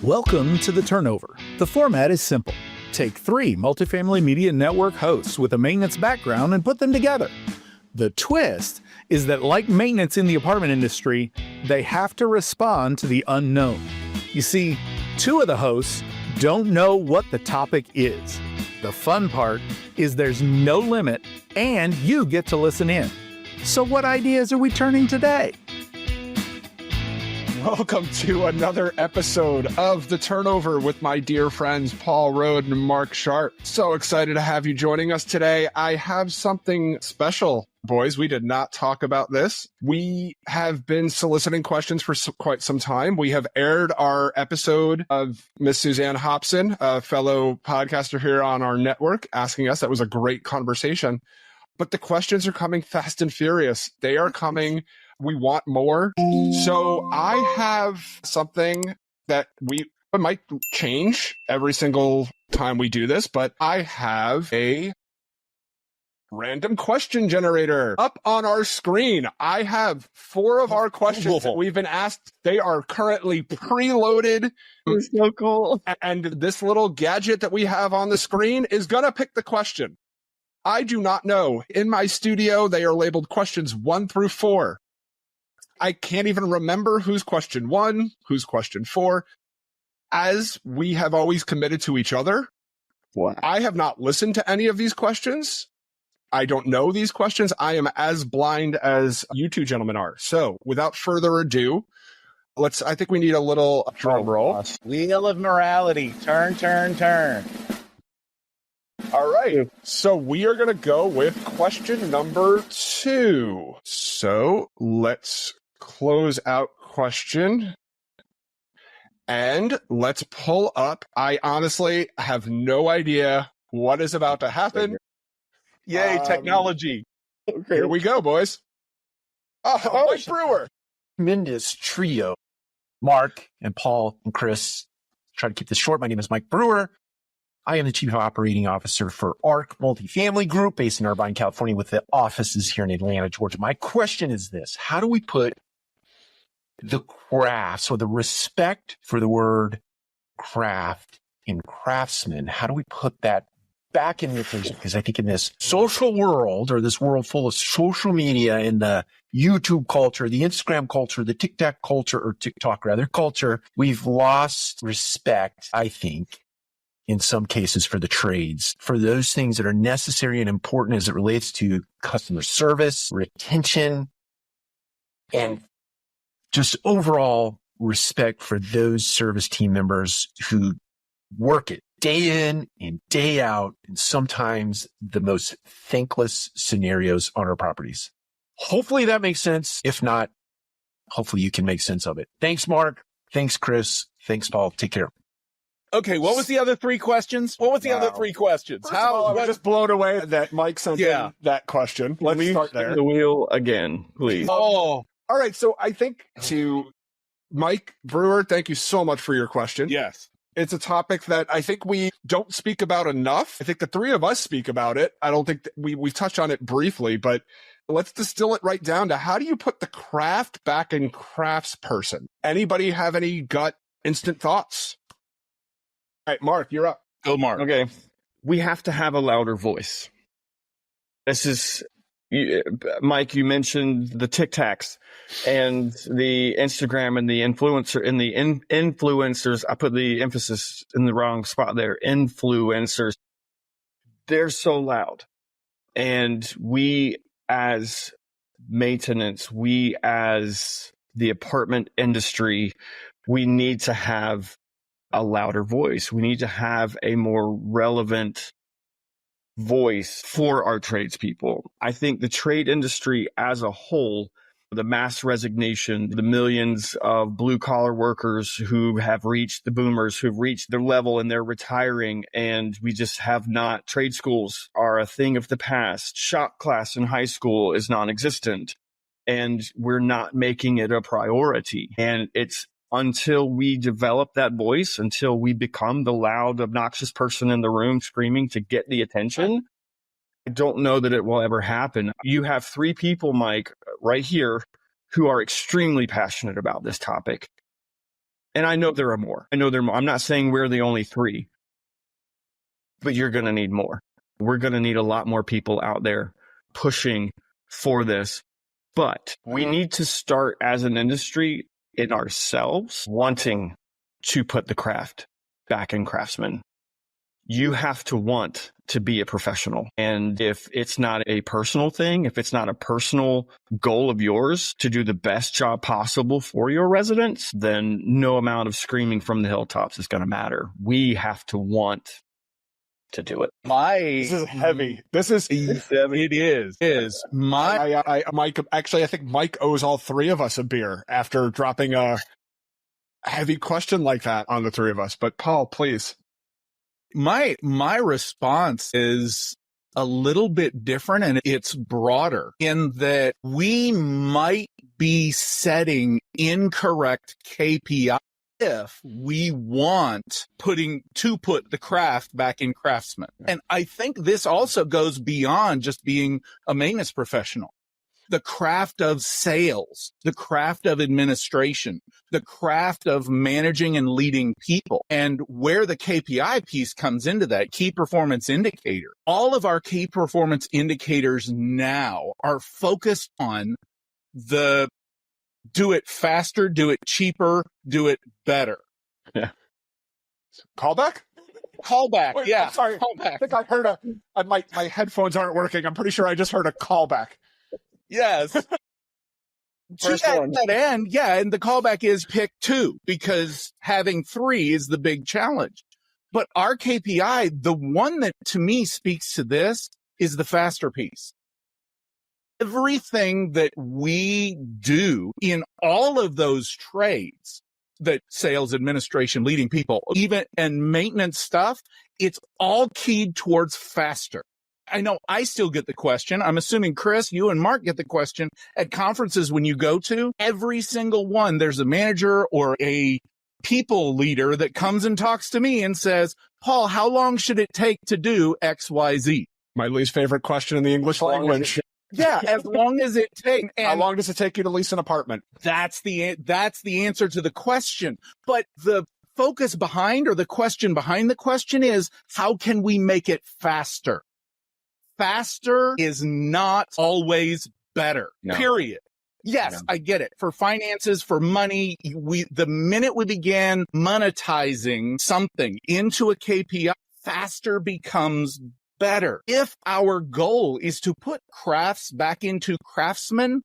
Welcome to The Turnover. The format is simple. Take 3 Multifamily Media Network hosts with a maintenance background and put them together. The twist is that, like maintenance in the apartment industry, they have to respond to the unknown. You see, 2 of the hosts don't know what the topic is. The fun part is there's no limit and you get to listen in. So what ideas are we turning today? Welcome to another episode of The Turnover with my dear friends Paul Rhodes and Mark Sharp. So excited to have you joining us today. I have something special, boys. We did not talk about this. We have been soliciting questions for quite some time. We have aired our episode of Miss Suzanne Hobson, a fellow podcaster here on our network, asking us. That was a great conversation. But the questions are coming fast and furious. They are coming. We want more. So I have something that it might change every single time we do this, but I have a random question generator up on our screen. I have 4 of our questions that we've been asked. They are currently preloaded. It's so cool. And this little gadget that we have on the screen is going to pick the question. I do not know. In my studio, they are labeled questions 1 through 4. I can't even remember who's question 1, who's question 4. As we have always committed to each other, I have not listened to any of these questions. I don't know these questions. I am as blind as you 2 gentlemen are. So without further ado, I think we need a little drum roll. Wheel of morality. Turn, turn, turn. All right. So we are going to go with question number 2. So let's close out question and let's pull up. I honestly have no idea what is about to happen. Yay, technology. Here we go, boys. Mike Brewer. Tremendous trio. Mark and Paul and Chris. Try to keep this short. My name is Mike Brewer. I am the Chief Operating Officer for ARC Multifamily Group based in Irvine, California, with the offices here in Atlanta, Georgia. My question is this: how do we put the crafts, or the respect for the word craft, in Craftsman? How do we put that back in the equation? Because I think in this social world, or this world full of social media and the YouTube culture, the Instagram culture, the TikTok culture, we've lost respect, I think, in some cases for the trades, for those things that are necessary and important as it relates to customer service, retention, and just overall respect for those service team members who work it day in and day out, and sometimes the most thankless scenarios on our properties. Hopefully that makes sense. If not, hopefully you can make sense of it. Thanks, Mark. Thanks, Chris. Thanks, Paul. Take care. Okay, what was the other 3 questions? First of all, I was just blown away that Mike sent in that question. Let's start there. The wheel again, please. All right. So I think to Mike Brewer, thank you so much for your question. Yes. It's a topic that I think we don't speak about enough. I think the 3 of us speak about it. I don't think we've touched on it briefly, but let's distill it right down to how do you put the craft back in craftsperson? Anybody have any gut instant thoughts? All right, Mark, you're up. Go, Mark. Okay. We have to have a louder voice. This is, Mike, you mentioned the TikToks and the Instagram and the influencer and the influencers. I put the emphasis in the wrong spot there. Influencers. They're so loud. And we as maintenance, we as the apartment industry, we need to have a louder voice. We need to have a more relevant voice for our tradespeople. I think the trade industry as a whole, the mass resignation, the millions of blue collar workers who have reached the boomers, who've reached their level and they're retiring, and we just have not. Trade schools are a thing of the past. Shop class in high school is non-existent, and we're not making it a priority. And it's until we develop that voice, until we become the loud, obnoxious person in the room screaming to get the attention, I don't know that it will ever happen. You have 3 people, Mike, right here, who are extremely passionate about this topic. And I know there are more. I know there are more. I'm not saying we're the only three, but you're going to need more. We're going to need a lot more people out there pushing for this. But we need to start as an industry in ourselves wanting to put the craft back in Craftsman. You have to want to be a professional. And if it's not a personal thing, if it's not a personal goal of yours to do the best job possible for your residents, then no amount of screaming from the hilltops is going to matter. We have to want to do it. This is heavy. It is. Mike, actually, I think Mike owes all three of us a beer after dropping a heavy question like that on the three of us. But Paul, please. My response is a little bit different, and it's broader in that we might be setting incorrect KPIs if we want to put the craft back in Craftsman. And I think this also goes beyond just being a maintenance professional. The craft of sales, the craft of administration, the craft of managing and leading people, and where the KPI piece comes into that, key performance indicator. All of our key performance indicators now are focused on the do it faster, do it cheaper, do it better. Yeah. Callback? Callback. Yeah. I'm sorry. Callback. I think I heard my headphones aren't working. I'm pretty sure I just heard a callback. Yes. First to one. that end, yeah, and the callback is pick 2 because having 3 is the big challenge. But our KPI, the one that to me speaks to this is the faster piece. Everything that we do in all of those trades, that sales, administration, leading people, even and maintenance stuff, it's all keyed towards faster. I know I still get the question. I'm assuming, Chris, you and Mark get the question at conferences when you go to. Every single one, there's a manager or a people leader that comes and talks to me and says, Paul, how long should it take to do X, Y, Z? My least favorite question in the English language. Yeah, as long as it takes. How long does it take you to lease an apartment? That's the answer to the question. But the focus behind, or the question behind the question, is how can we make it faster? Faster is not always better, No. period. Yes, No. I get it. For finances, for money, the minute we began monetizing something into a KPI, faster becomes better. If our goal is to put crafts back into Craftsman,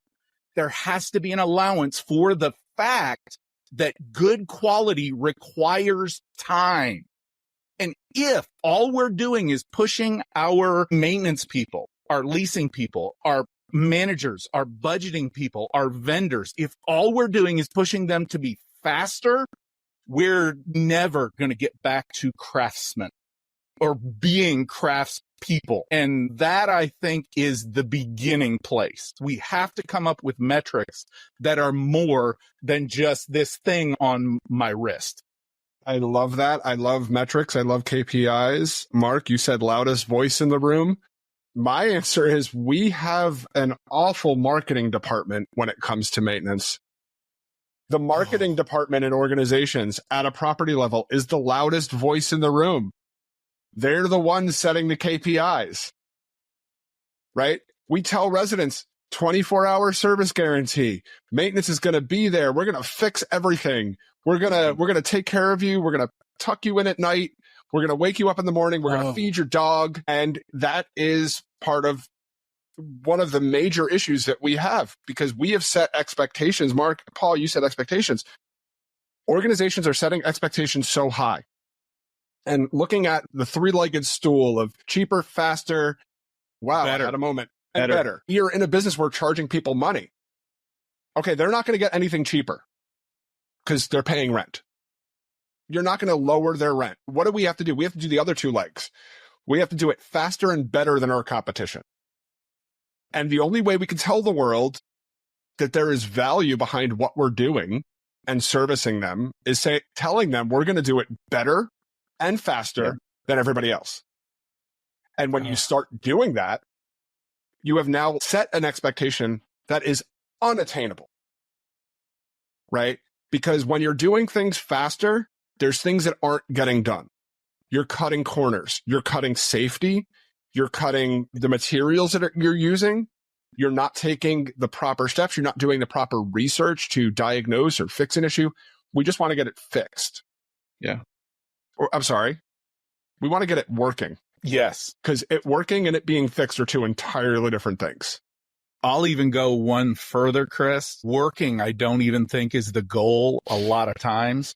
there has to be an allowance for the fact that good quality requires time. And if all we're doing is pushing our maintenance people, our leasing people, our managers, our budgeting people, our vendors, if all we're doing is pushing them to be faster, we're never going to get back to Craftsman or being crafts people. And that, I think, is the beginning place. We have to come up with metrics that are more than just this thing on my wrist. I love that. I love metrics. I love KPIs. Mark, you said loudest voice in the room. My answer is we have an awful marketing department when it comes to maintenance. The marketing department in organizations at a property level is the loudest voice in the room. They're the ones setting the KPIs, right? We tell residents 24-hour service guarantee. Maintenance is going to be there. We're going to fix everything. We're going to take care of you. We're going to tuck you in at night. We're going to wake you up in the morning. We're going to feed your dog. And that is part of one of the major issues that we have, because we have set expectations. Mark, Paul, you said expectations. Organizations are setting expectations so high. And looking at the three-legged stool of cheaper, faster, wow, Better. at a moment, and better. You're in a business where charging people money. Okay, they're not going to get anything cheaper because they're paying rent. You're not going to lower their rent. What do we have to do? We have to do the other two legs. We have to do it faster and better than our competition. And the only way we can tell the world that there is value behind what we're doing and servicing them is telling them we're going to do it better and faster than everybody else. And when you start doing that, you have now set an expectation that is unattainable, right? Because when you're doing things faster, there's things that aren't getting done. You're cutting corners. You're cutting safety. You're cutting the materials that you're using. You're not taking the proper steps. You're not doing the proper research to diagnose or fix an issue. We just want to get it fixed. Yeah. Or I'm sorry. We want to get it working. Yes. Because it working and it being fixed are two entirely different things. I'll even go one further, Chris. Working, I don't even think is the goal a lot of times.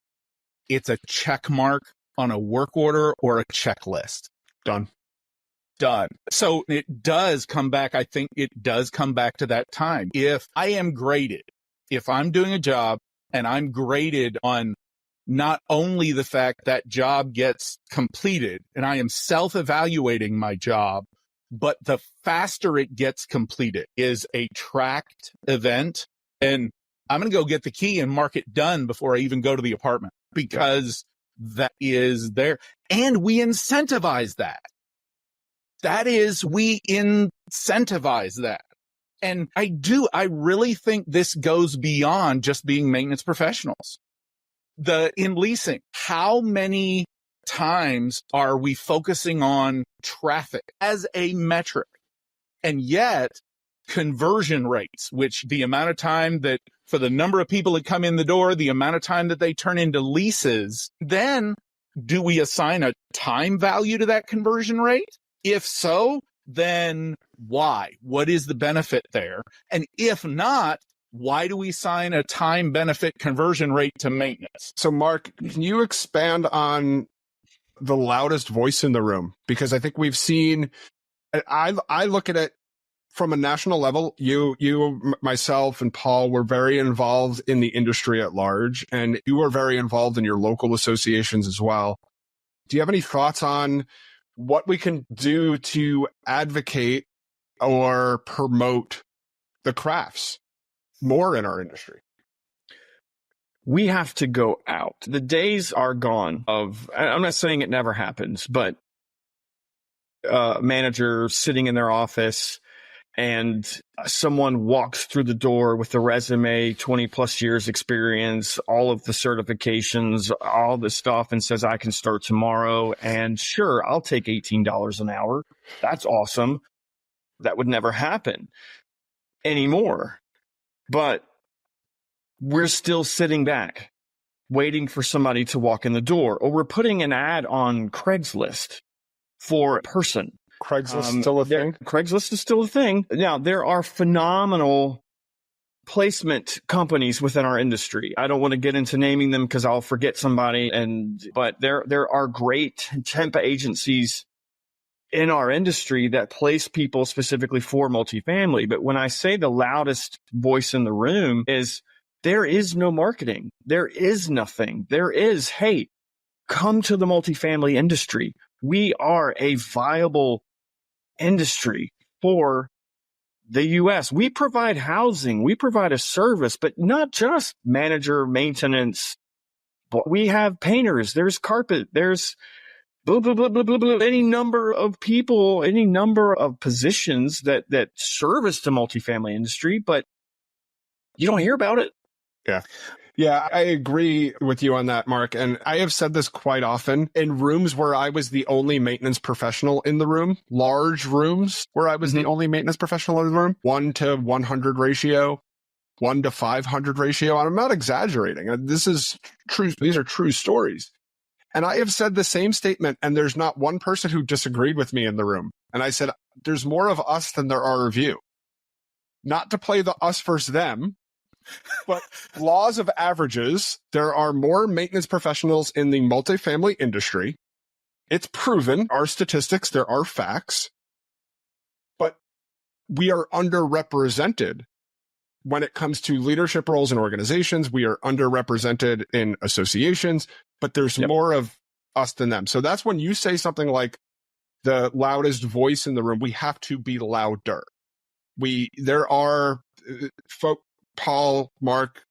It's a check mark on a work order or a checklist. Done. So it does come back. I think it does come back to that time. If I am graded, if I'm doing a job and I'm graded on not only the fact that job gets completed and I am self-evaluating my job, but the faster it gets completed is a tracked event. And I'm going to go get the key and mark it done before I even go to the apartment because that is there. And we incentivize that. We incentivize that. And I really think this goes beyond just being maintenance professionals. In leasing, how many times are we focusing on traffic as a metric? And yet conversion rates, which the amount of time that for the number of people that come in the door, the amount of time that they turn into leases, then do we assign a time value to that conversion rate? If so, then why? What is the benefit there? And if not, why do we assign a time benefit conversion rate to maintenance? So, Mark, can you expand on the loudest voice in the room? Because I think we've seen, I look at it from a national level. You, myself, and Paul were very involved in the industry at large, and you were very involved in your local associations as well. Do you have any thoughts on what we can do to advocate or promote the crafts more in our industry? We have to go out. The days are gone of, I'm not saying it never happens, but managers sitting in their office and someone walks through the door with a resume, 20 plus years experience, all of the certifications, all this stuff, and says, I can start tomorrow. And sure, I'll take $18 an hour. That's awesome. That would never happen anymore. But we're still sitting back, waiting for somebody to walk in the door, or we're putting an ad on Craigslist for a person. Craigslist is still a thing? Craigslist is still a thing. Now, there are phenomenal placement companies within our industry. I don't want to get into naming them because I'll forget somebody. But there are great temp agencies in our industry that place people specifically for multifamily. But when I say the loudest voice in the room is, there is no marketing. There is nothing. There is, hey, come to the multifamily industry. We are a viable industry for the U.S. We provide housing. We provide a service, but not just manager maintenance. But we have painters. There's carpet. There's blah, blah, blah, blah, blah, blah. Any number of people, any number of positions that service the multifamily industry, but you don't hear about it. Yeah, I agree with you on that, Mark. And I have said this quite often in rooms where I was the only maintenance professional in the room, large rooms where I was the only maintenance professional in the room, 1-to-100 ratio, 1-to-500 ratio. I'm not exaggerating. This is true. These are true stories. And I have said the same statement, and there's not one person who disagreed with me in the room. And I said, there's more of us than there are of you. Not to play the us versus them, but laws of averages, there are more maintenance professionals in the multifamily industry. It's proven, our statistics, there are facts, but we are underrepresented when it comes to leadership roles in organizations. We are underrepresented in associations, but there's more of us than them. So that's when you say something like the loudest voice in the room, we have to be louder. There are folk, Paul, Mark,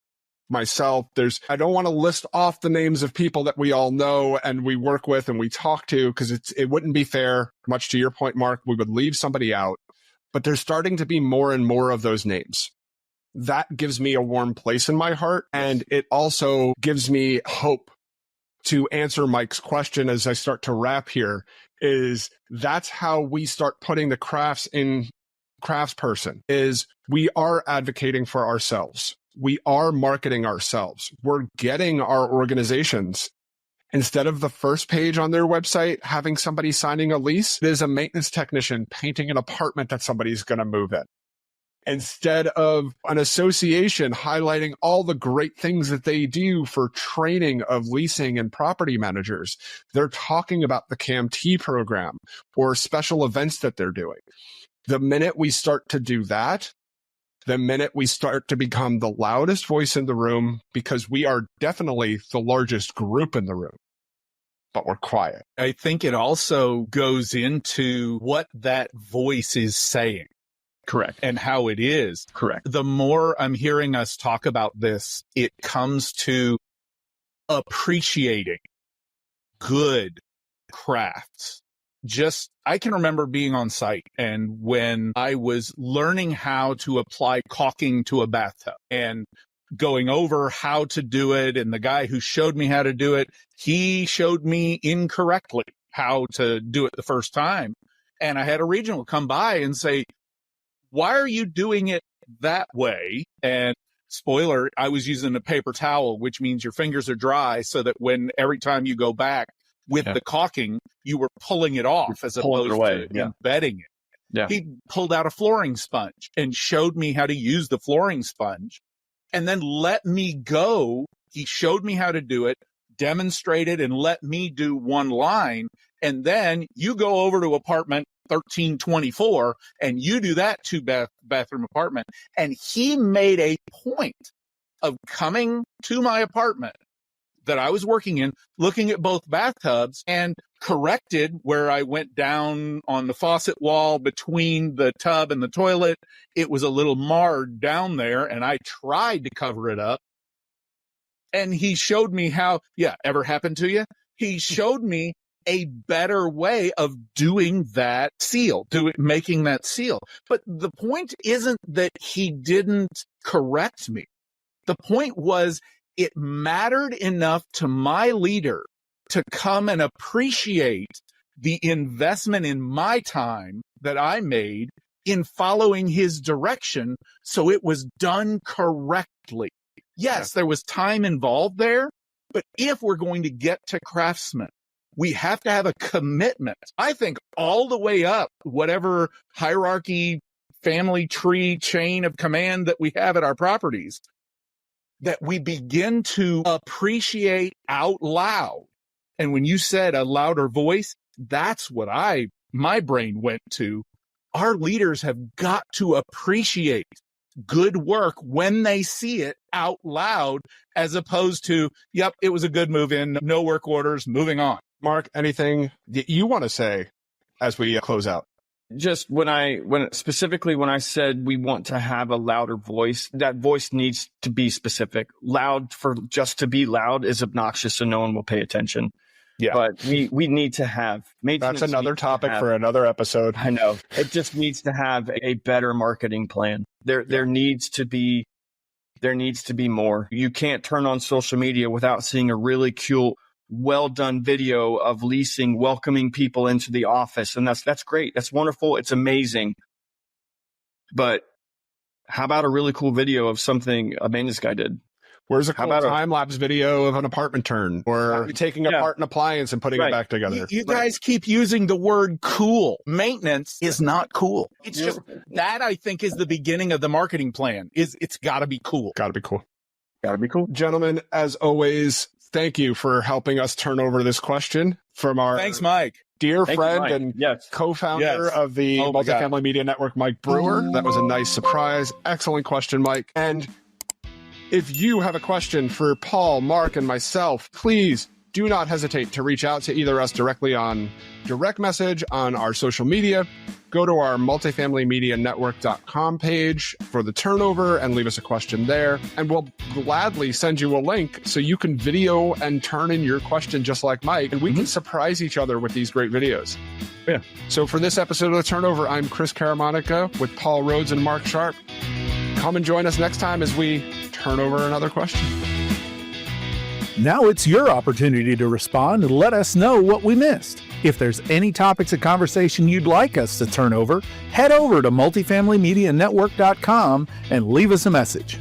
myself, I don't want to list off the names of people that we all know and we work with and we talk to, because it wouldn't be fair. Much to your point, Mark, we would leave somebody out, but there's starting to be more and more of those names. that gives me a warm place in my heart. And it also gives me hope to answer Mike's question as I start to wrap here, is that's how we start putting the crafts in craftsperson, is we are advocating for ourselves. We are marketing ourselves. We're getting our organizations. Instead of the first page on their website having somebody signing a lease, there's a maintenance technician painting an apartment that somebody's going to move in. Instead of an association highlighting all the great things that they do for training of leasing and property managers, they're talking about the CAMT program or special events that they're doing. The minute we start to do that, the minute we start to become the loudest voice in the room, because we are definitely the largest group in the room, but we're quiet. I think it also goes into what that voice is saying. Correct. And how it is. Correct. The more I'm hearing us talk about this, it comes to appreciating good crafts. I can remember being on site, and when I was learning how to apply caulking to a bathtub and going over how to do it, and the guy who showed me how to do it, he showed me incorrectly how to do it the first time. And I had a regional come by and say, "Why are you doing it that way?" And spoiler, I was using a paper towel, which means your fingers are dry, so that every time you go back with the caulking, you were pulling it off as opposed to embedding it. Yeah. He pulled out a flooring sponge and showed me how to use the flooring sponge and then let me go. He showed me how to do it, demonstrated, and let me do one line. And then you go over to apartment 1324 and you do that bathroom apartment. And he made a point of coming to my apartment that I was working in, looking at both bathtubs, and corrected where I went down on the faucet wall between the tub and the toilet. It was a little marred down there, and I tried to cover it up. And he showed me how, ever happened to you? He showed me a better way of doing that seal, making that seal. But the point isn't that he didn't correct me. The point was, it mattered enough to my leader to come and appreciate the investment in my time that I made in following his direction, so it was done correctly. Yes, there was time involved there, but if we're going to get to Craftsman, we have to have a commitment. I think all the way up, whatever hierarchy, family tree, chain of command that we have at our properties, that we begin to appreciate out loud. And when you said a louder voice, that's what my brain went to. Our leaders have got to appreciate good work when they see it out loud, as opposed to, yep, it was a good move in, no work orders, moving on. Mark, anything that you want to say as we close out? Just when I said we want to have a louder voice, that voice needs to be specific. Loud for just to be loud is obnoxious and no one will pay attention. Yeah. But we need to have that's another topic for another episode. I know. It just needs to have a better marketing plan. There needs to be more. You can't turn on social media without seeing a really cool, well done video of leasing, welcoming people into the office. And that's great. That's wonderful. It's amazing. But how about a really cool video of something a maintenance guy did? Where's a cool time-lapse video of an apartment turn or taking apart an appliance and putting it back together? You guys keep using the word cool. Maintenance is not cool. It's just that, I think, is the beginning of the marketing plan. It's got to be cool. Got to be cool. Got to be cool. Gentlemen, as always, thank you for helping us turn over this question from our Thanks, Mike. Dear friend and co-founder of the Multifamily Media Network, Mike Brewer. That was a nice surprise. Excellent question, Mike. And if you have a question for Paul, Mark, and myself, please do not hesitate to reach out to either us directly on direct message on our social media. Go to our multifamilymedianetwork.com page for the turnover and leave us a question there. And we'll gladly send you a link so you can video and turn in your question just like Mike. And we can surprise each other with these great videos. So for this episode of The Turnover, I'm Chris Caramanica with Paul Rhodes and Mark Sharp. come and join us next time as we turn over another question. Now it's your opportunity to respond and let us know what we missed. If there's any topics of conversation you'd like us to turn over, head over to multifamilymedianetwork.com and leave us a message.